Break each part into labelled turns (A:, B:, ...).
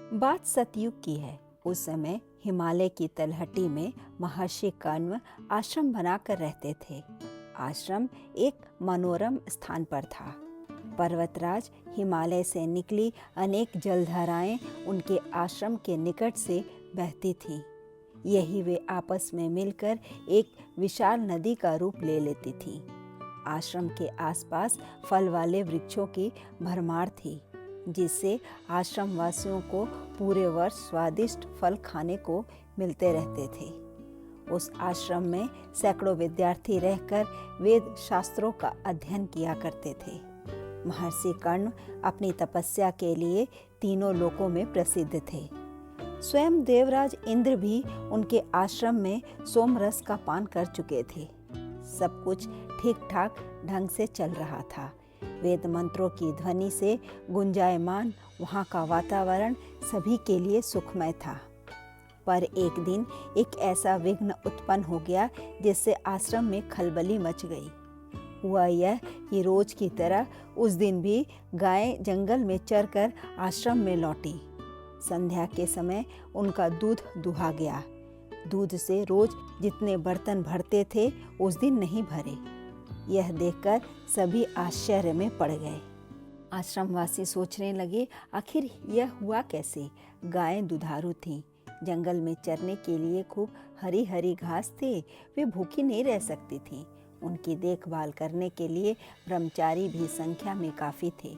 A: बात सतयुग की है। उस समय हिमालय की तलहटी में महर्षि कण्व आश्रम बनाकर रहते थे। आश्रम एक मनोरम स्थान पर था। पर्वतराज हिमालय से निकली अनेक जलधाराएं उनके आश्रम के निकट से बहती थीं। यही वे आपस में मिलकर एक विशाल नदी का रूप ले लेती थीं। आश्रम के आसपास फल वाले वृक्षों की भरमार थी, जिससे आश्रम वासियों को पूरे वर्ष स्वादिष्ट फल खाने को मिलते रहते थे। उस आश्रम में सैकड़ों विद्यार्थी रहकर वेद शास्त्रों का अध्ययन किया करते थे। महर्षि कण्व अपनी तपस्या के लिए तीनों लोकों में प्रसिद्ध थे। स्वयं देवराज इंद्र भी उनके आश्रम में सोमरस का पान कर चुके थे। सब कुछ ठीक ठाक ढंग से चल रहा था। वेद मंत्रों की ध्वनि से गुंजायमान वहाँ का वातावरण सभी के लिए सुखमय था। पर एक दिन एक ऐसा विघ्न उत्पन्न हो गया जिससे आश्रम में खलबली मच गई। हुआ यह कि रोज की तरह उस दिन भी गायें जंगल में चरकर आश्रम में लौटी। संध्या के समय उनका दूध दुहा गया। दूध से रोज जितने बर्तन भरते थे उस दिन नहीं भरे। यह देखकर सभी आश्चर्य में पड़ गए। आश्रमवासी सोचने लगे, आखिर यह हुआ कैसे। गायें दुधारू थीं, जंगल में चरने के लिए खूब हरी हरी घास थे, वे भूखी नहीं रह सकती थीं। उनकी देखभाल करने के लिए ब्रह्मचारी भी संख्या में काफ़ी थे।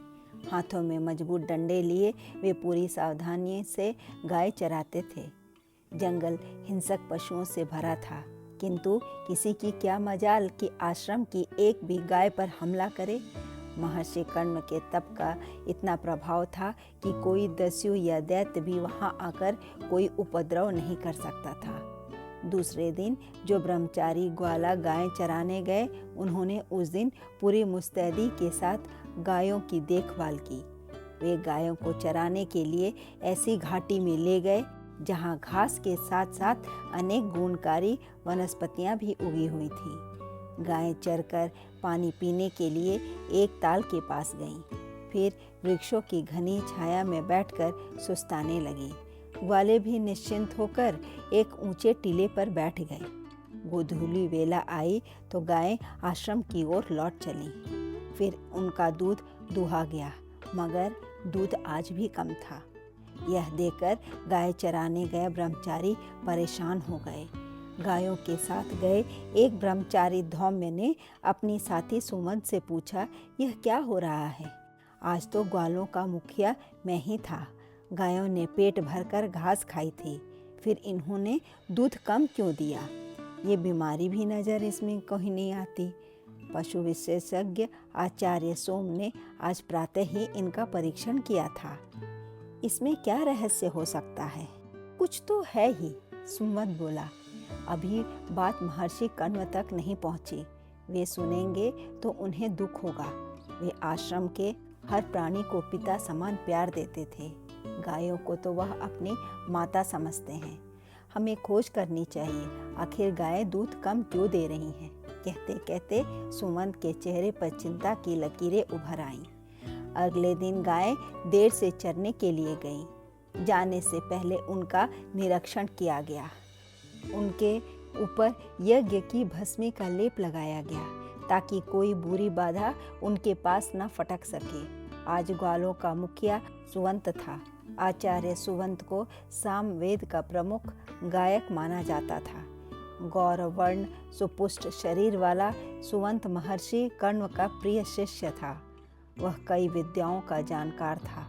A: हाथों में मजबूत डंडे लिए वे पूरी सावधानी से गाय चराते थे। जंगल हिंसक पशुओं से भरा था, किंतु किसी की क्या मजाल कि आश्रम की एक भी गाय पर हमला करे। महर्षि कण्व के तप का इतना प्रभाव था कि कोई दस्यु या दैत्य भी वहां आकर कोई उपद्रव नहीं कर सकता था। दूसरे दिन जो ब्रह्मचारी ग्वाला गायें चराने गए, उन्होंने उस दिन पूरी मुस्तैदी के साथ गायों की देखभाल की। वे गायों को चराने के लिए ऐसी घाटी में ले गए जहां घास के साथ साथ अनेक गुणकारी वनस्पतियां भी उगी हुई थीं। गायें चरकर पानी पीने के लिए एक ताल के पास गईं। फिर वृक्षों की घनी छाया में बैठकर सुस्ताने लगीं। ग्वाले भी निश्चिंत होकर एक ऊंचे टीले पर बैठ गए। गोधूली वेला आई तो गायें आश्रम की ओर लौट चलीं। फिर उनका दूध दुहा गया, मगर दूध आज भी कम था। यह देखकर गाय चराने गए ब्रह्मचारी परेशान हो गए। गायों के साथ गए एक ब्रह्मचारी धौम्य ने अपनी साथी सुमंत से पूछा, यह क्या हो रहा है। आज तो ग्वालों का मुखिया मैं ही था। गायों ने पेट भरकर घास खाई थी, फिर इन्होंने दूध कम क्यों दिया। ये बीमारी भी नज़र इसमें कहीं नहीं आती। पशु विशेषज्ञ आचार्य सोम ने आज प्रातः ही इनका परीक्षण किया था। इसमें क्या रहस्य हो सकता है। कुछ तो है ही, सुमंत बोला। अभी बात महर्षि कण्व तक नहीं पहुंची। वे सुनेंगे तो उन्हें दुख होगा। वे आश्रम के हर प्राणी को पिता समान प्यार देते थे। गायों को तो वह अपनी माता समझते हैं। हमें खोज करनी चाहिए, आखिर गायें दूध कम क्यों दे रही हैं। कहते कहते सुमंत के चेहरे पर चिंता की लकीरें उभर आईं। अगले दिन गायें देर से चरने के लिए गईं। जाने से पहले उनका निरीक्षण किया गया। उनके ऊपर यज्ञ की भस्मी का लेप लगाया गया ताकि कोई बुरी बाधा उनके पास न फटक सके। आज ग्वालों का मुखिया सुवंत था। आचार्य सुवंत को सामवेद का प्रमुख गायक माना जाता था। गौरव वर्ण सुपुष्ट शरीर वाला सुवंत महर्षि कण्व का प्रिय शिष्य था। वह कई विद्याओं का जानकार था।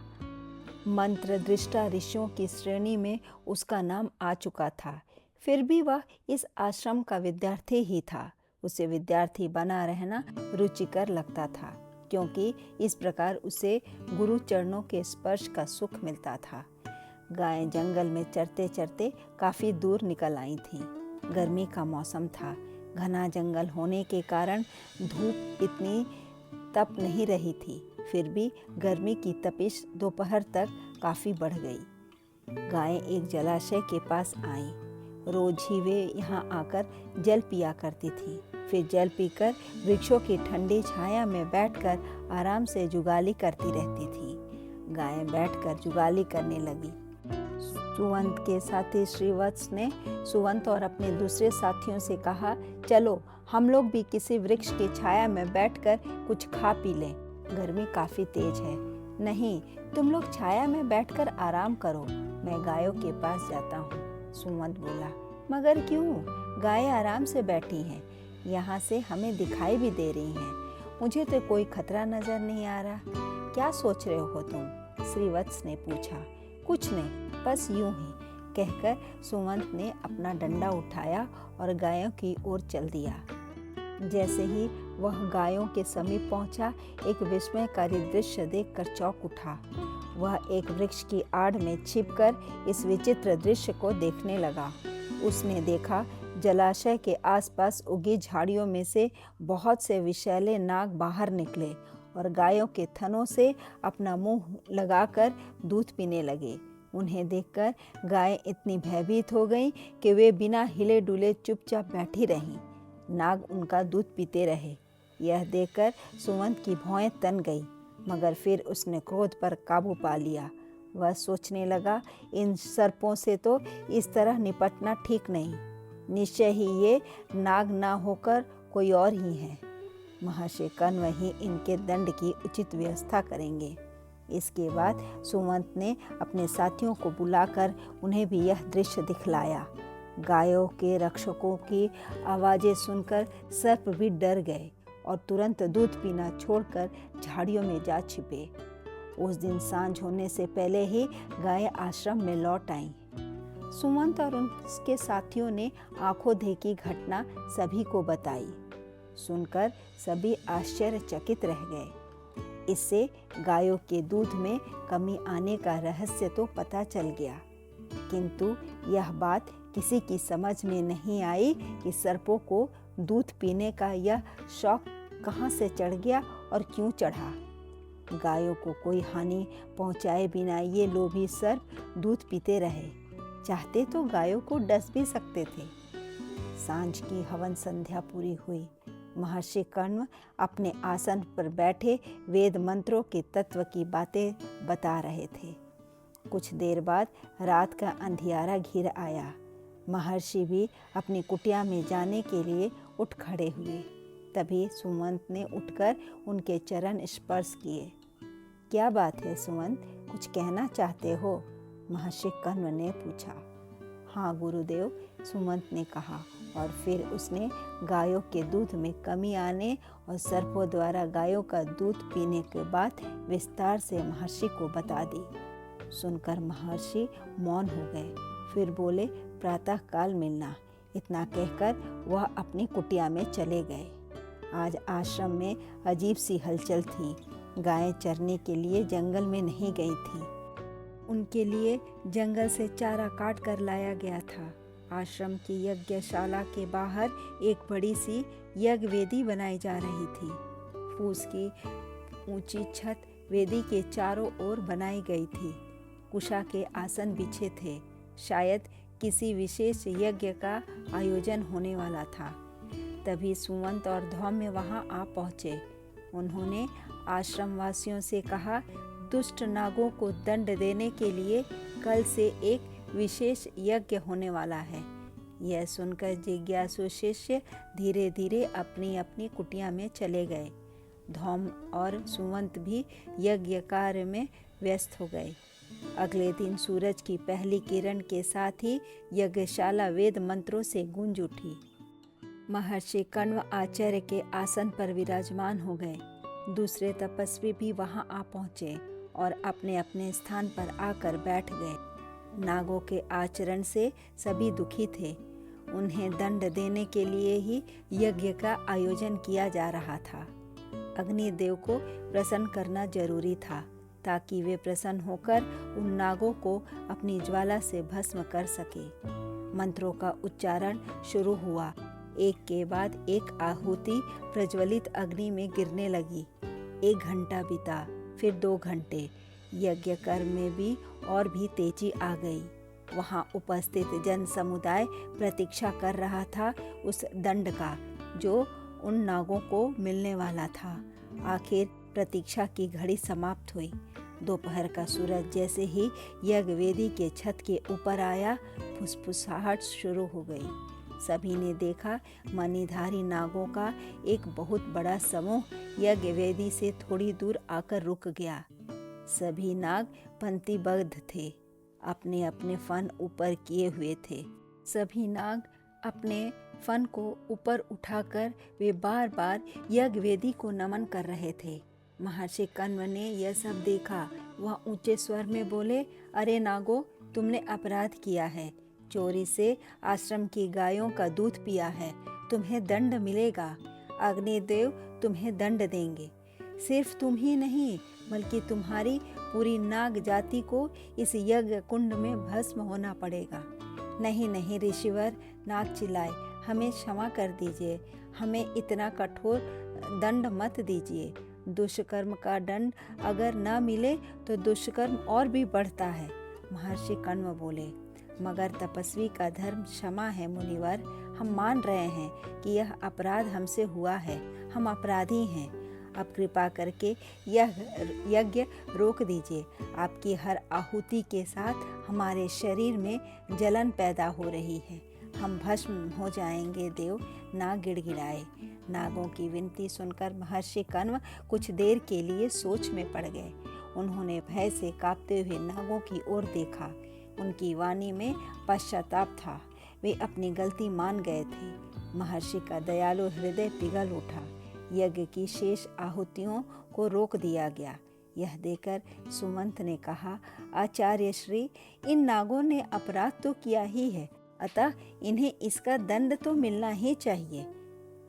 A: मंत्र दृष्टा ऋषियों की श्रेणी में उसका नाम आ चुका था। फिर भी वह इस आश्रम का विद्यार्थी ही था। उसे विद्यार्थी बना रहना रुचिकर लगता था, क्योंकि इस प्रकार उसे गुरु चरणों के स्पर्श का सुख मिलता था। गायें जंगल में चरते चरते काफ़ी दूर निकल आई थीं। गर्मी का मौसम था। घना जंगल होने के कारण धूप इतनी तप नहीं रही थी। फिर भी गर्मी की तपिश दोपहर तक काफ़ी बढ़ गई। गायें एक जलाशय के पास आईं। रोज ही वे यहाँ आकर जल पिया करती थीं। फिर जल पीकर वृक्षों की ठंडी छाया में बैठकर आराम से जुगाली करती रहती थी। गायें बैठकर जुगाली करने लगी। सुवंत के साथी श्रीवत्स ने सुवंत और अपने दूसरे साथियों से कहा, चलो हम लोग भी किसी वृक्ष की छाया में बैठकर कुछ खा पी लें। गर्मी काफ़ी तेज है। नहीं, तुम लोग छाया में बैठकर आराम करो, मैं गायों के पास जाता हूँ, सुवंत बोला। मगर क्यों? गायें आराम से बैठी हैं, यहाँ से हमें दिखाई भी दे रही हैं। मुझे तो कोई खतरा नजर नहीं आ रहा। क्या सोच रहे हो तुम? श्रीवत्स ने पूछा। कुछ नहीं, बस यूं ही, कहकर सुवंत ने अपना डंडा उठाया और गायों की ओर चल दिया। जैसे ही वह गायों के समीप पहुंचा, एक विस्मयकारी दृश्य देखकर चौंक उठा। वह एक वृक्ष की आड़ में छिपकर इस विचित्र दृश्य को देखने लगा। उसने देखा, जलाशय के आसपास उगी झाड़ियों में से बहुत से विषैले नाग बाहर निकले और गायों के थनों से अपना मुंह लगाकर दूध पीने लगे। उन्हें देखकर गायें इतनी भयभीत हो गईं कि वे बिना हिले डुले चुपचाप बैठी रहीं। नाग उनका दूध पीते रहे। यह देखकर सुवंत की भौहें तन गई, मगर फिर उसने क्रोध पर काबू पा लिया। वह सोचने लगा, इन सर्पों से तो इस तरह निपटना ठीक नहीं। निश्चय ही ये नाग ना होकर कोई और ही है। महर्षि कण्व ही इनके दंड की उचित व्यवस्था करेंगे। इसके बाद सुवंत ने अपने साथियों को बुलाकर उन्हें भी यह दृश्य दिखलाया। गायों के रक्षकों की आवाज़ें सुनकर सर्प भी डर गए और तुरंत दूध पीना छोड़कर झाड़ियों में जा छिपे। उस दिन सांझ होने से पहले ही गायें आश्रम में लौट आईं। सुवंत और उसके साथियों ने आंखों देखी घटना सभी को बताई। सुनकर सभी आश्चर्यचकित रह गए। इससे गायों के दूध में कमी आने का रहस्य तो पता चल गया, किंतु यह बात किसी की समझ में नहीं आई कि सर्पों को दूध पीने का यह शौक कहाँ से चढ़ गया और क्यों चढ़ा। गायों को कोई हानि पहुँचाए बिना ये लोभी सर्प दूध पीते रहे। चाहते तो गायों को डस भी सकते थे। सांझ की हवन संध्या पूरी हुई। महर्षि कण्व अपने आसन पर बैठे वेद मंत्रों के तत्व की बातें बता रहे थे। कुछ देर बाद रात का अंधियारा घिर आया। महर्षि भी अपनी कुटिया में जाने के लिए उठ खड़े हुए। तभी सुवंत ने उठकर उनके चरण स्पर्श किए। क्या बात है सुवंत, कुछ कहना चाहते हो? महर्षि कण्व ने पूछा। हाँ गुरुदेव, सुवंत ने कहा, और फिर उसने गायों के दूध में कमी आने और सर्पों द्वारा गायों का दूध पीने के बाद विस्तार से महर्षि को बता दी। सुनकर महर्षि मौन हो गए, फिर बोले, प्रातः काल मिलना। इतना कहकर वह अपनी कुटिया में चले गए। आज आश्रम में अजीब सी हलचल थी। गायें चरने के लिए जंगल में नहीं गई थी। उनके लिए जंगल से चारा काट कर लाया गया था। आश्रम की यज्ञशाला के बाहर एक बड़ी सी यज्ञ वेदी बनाई जा रही थी। फूस की ऊंची छत वेदी के चारों ओर बनाई गई थी। कुशा के आसन बिछे थे। शायद किसी विशेष यज्ञ का आयोजन होने वाला था। तभी सुवंत और धौम्य वहां आ पहुंचे। उन्होंने आश्रम वासियों से कहा, दुष्ट नागों को दंड देने के लिए कल से एक विशेष यज्ञ होने वाला है। यह सुनकर जिज्ञासु शिष्य धीरे धीरे अपनी अपनी कुटिया में चले गए। धौम्य और सुवंत भी यज्ञ कार्य में व्यस्त हो गए। अगले दिन सूरज की पहली किरण के साथ ही यज्ञशाला वेद मंत्रों से गूंज उठी। महर्षि कण्व आचार्य के आसन पर विराजमान हो गए। दूसरे तपस्वी भी वहां आ पहुंचे और अपने अपने स्थान पर आकर बैठ गए। नागों के आचरण से सभी दुखी थे। उन्हें दंड देने के लिए ही यज्ञ का आयोजन किया जा रहा था। अग्निदेव को प्रसन्न करना जरूरी था, ताकि वे प्रसन्न होकर उन नागों को अपनी ज्वाला से भस्म कर सके। मंत्रों का उच्चारण शुरू हुआ। एक के बाद एक आहुति प्रज्वलित अग्नि में गिरने लगी। 1 घंटा बीता, फिर 2 घंटे। यज्ञ कर्म में भी और भी तेजी आ गई। वहां उपस्थित जन समुदाय प्रतीक्षा कर रहा था उस दंड का जो उन नागों को मिलने वाला था। आखिर प्रतीक्षा की घड़ी समाप्त हुई। दोपहर का सूरज जैसे ही यज्ञ वेदी के छत के ऊपर आया, फुसफुसाहट शुरू हो गई। सभी ने देखा मणिधारी नागों का एक बहुत बड़ा समूह यज्ञ वेदी से थोड़ी दूर आकर रुक गया। सभी नाग पंक्तिबद्ध थे, अपने अपने फन ऊपर किए हुए थे। सभी नाग अपने फन को ऊपर उठाकर वे बार बार यज्ञ वेदी को नमन कर रहे थे। महर्षि कण्व ने यह सब देखा। वह ऊंचे स्वर में बोले, अरे नागो, तुमने अपराध किया है। चोरी से आश्रम की गायों का दूध पिया है, तुम्हें दंड मिलेगा। अग्निदेव तुम्हें दंड देंगे। सिर्फ तुम ही नहीं, बल्कि तुम्हारी पूरी नाग जाति को इस यज्ञ कुंड में भस्म होना पड़ेगा। नहीं नहीं ऋषिवर, नाग चिल्लाए, हमें क्षमा कर दीजिए, हमें इतना कठोर दंड मत दीजिए। दुष्कर्म का दंड अगर न मिले तो दुष्कर्म और भी बढ़ता है। महर्षि कण्व बोले, मगर तपस्वी का धर्म क्षमा है मुनिवर। हम मान रहे हैं कि यह अपराध हमसे हुआ है, हम अपराधी हैं। अब कृपा करके यह यज्ञ रोक दीजिए। आपकी हर आहुति के साथ हमारे शरीर में जलन पैदा हो रही है, हम भस्म हो जाएंगे देव। नाग गिड़गिड़ाए। नागों की विनती सुनकर महर्षि कण्व कुछ देर के लिए सोच में पड़ गए। उन्होंने भय से कांपते हुए नागों की ओर देखा। उनकी वाणी में पश्चाताप था। वे अपनी गलती मान गए थे। महर्षि का दयालु हृदय पिघल उठा। यज्ञ की शेष आहुतियों को रोक दिया गया। यह देखकर सुमंत ने कहा, आचार्य श्री, इन नागों ने अपराध तो किया ही है, अतः इन्हें इसका दंड तो मिलना ही चाहिए।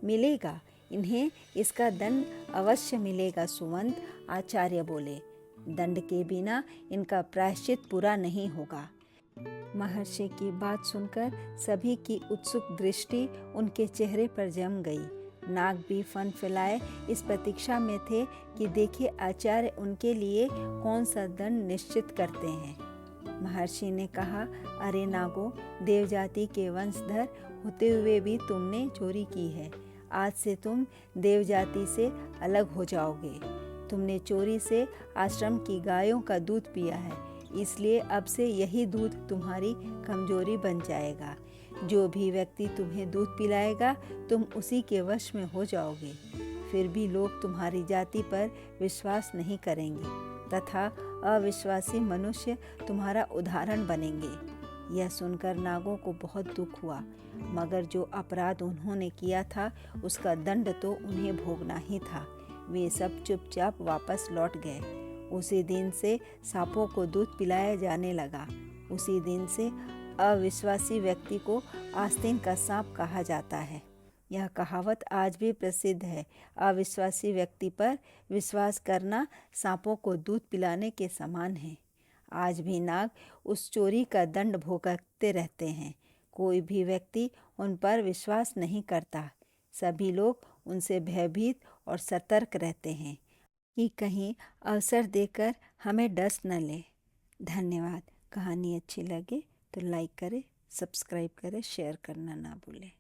A: मिलेगा, इन्हें इसका दंड अवश्य मिलेगा सुमंत, आचार्य बोले। दंड के बिना इनका प्रायश्चित पूरा नहीं होगा। महर्षि की बात सुनकर सभी की उत्सुक दृष्टि उनके चेहरे पर जम गई। नाग भी फन फैलाए इस प्रतीक्षा में थे कि देखे आचार्य उनके लिए कौन सा दंड निश्चित करते हैं। महर्षि ने कहा, अरे नागो, देव जाति के वंशधर होते हुए भी तुमने चोरी की है। आज से तुम देव जाति से अलग हो जाओगे। तुमने चोरी से आश्रम की गायों का दूध पिया है, इसलिए अब से यही दूध तुम्हारी कमजोरी बन जाएगा। जो भी व्यक्ति तुम्हें दूध पिलाएगा, तुम उसी के वश में हो जाओगे। फिर भी लोग तुम्हारी जाति पर विश्वास नहीं करेंगे तथा अविश्वासी मनुष्य तुम्हारा उदाहरण बनेंगे। यह सुनकर नागों को बहुत दुख हुआ, मगर जो अपराध उन्होंने किया था उसका दंड तो उन्हें भोगना ही था। वे सब चुपचाप वापस लौट गए। उसी दिन से सांपों को दूध पिलाया जाने लगा। उसी दिन से अविश्वासी व्यक्ति को आस्तीन का सांप कहा जाता है। यह कहावत आज भी प्रसिद्ध है। अविश्वासी व्यक्ति पर विश्वास करना सांपों को दूध पिलाने के समान है। आज भी नाग उस चोरी का दंड भोगते रहते हैं। कोई भी व्यक्ति उन पर विश्वास नहीं करता। सभी लोग उनसे भयभीत और सतर्क रहते हैं कि कहीं अवसर देकर हमें डस न ले। धन्यवाद। कहानी अच्छी लगे तो लाइक करें, सब्सक्राइब करें, शेयर करना ना भूलें।